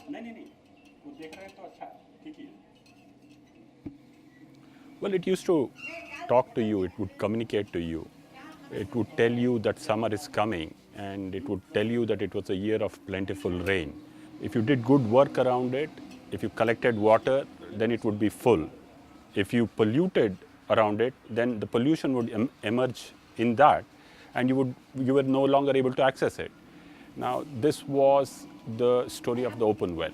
नहीं नहीं नहीं, वो देख रहे हैं तो अच्छा, ठीक ही है। Well, it used to talk to you, it would communicate to you. It would tell you that summer is coming, and it would tell you that it was a year of plentiful rain. If you did good work around it, if you collected water, then it would be full. If you polluted around it, then the pollution would emerge in that, and you were no longer able to access it. Now, this was the story of the open well.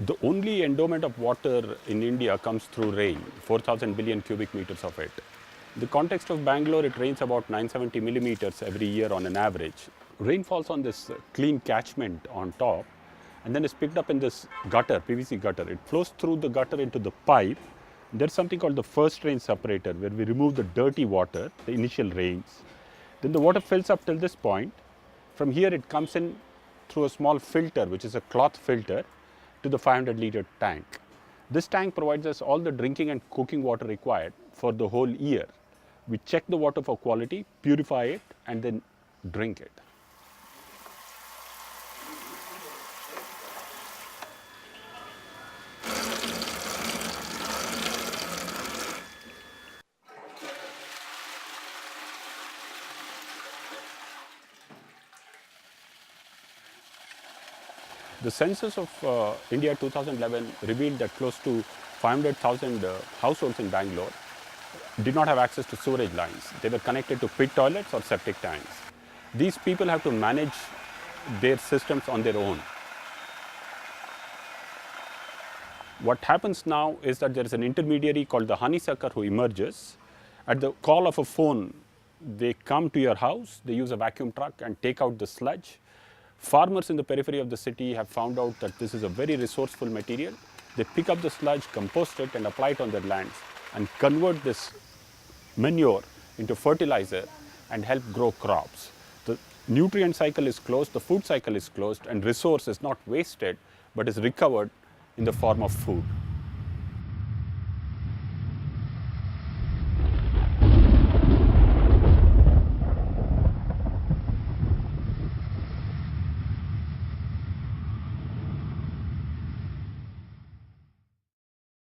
The only endowment of water in India comes through rain, 4,000 billion cubic meters of it. In the context of Bangalore, it rains about 970 millimeters every year on an average. Rain falls on this clean catchment on top, and then is picked up in this gutter, PVC gutter. It flows through the gutter into the pipe. There's something called the first rain separator, where we remove the dirty water, the initial rains. Then the water fills up till this point. From here, it comes in through a small filter, which is a cloth filter, to the 500-liter tank. This tank provides us all the drinking and cooking water required for the whole year. We check the water for quality, purify it, and then drink it. The census of India 2011 revealed that close to 500,000 households in Bangalore did not have access to sewerage lines. They were connected to pit toilets or septic tanks. These people have to manage their systems on their own. What happens now is that there is an intermediary called the honeysucker who emerges. At the call of a phone, they come to your house, they use a vacuum truck and take out the sludge. Farmers in the periphery of the city have found out that this is a very resourceful material. They pick up the sludge, compost it, and apply it on their lands and convert this manure into fertilizer and help grow crops. The nutrient cycle is closed, the food cycle is closed, and resource is not wasted but is recovered in the form of food.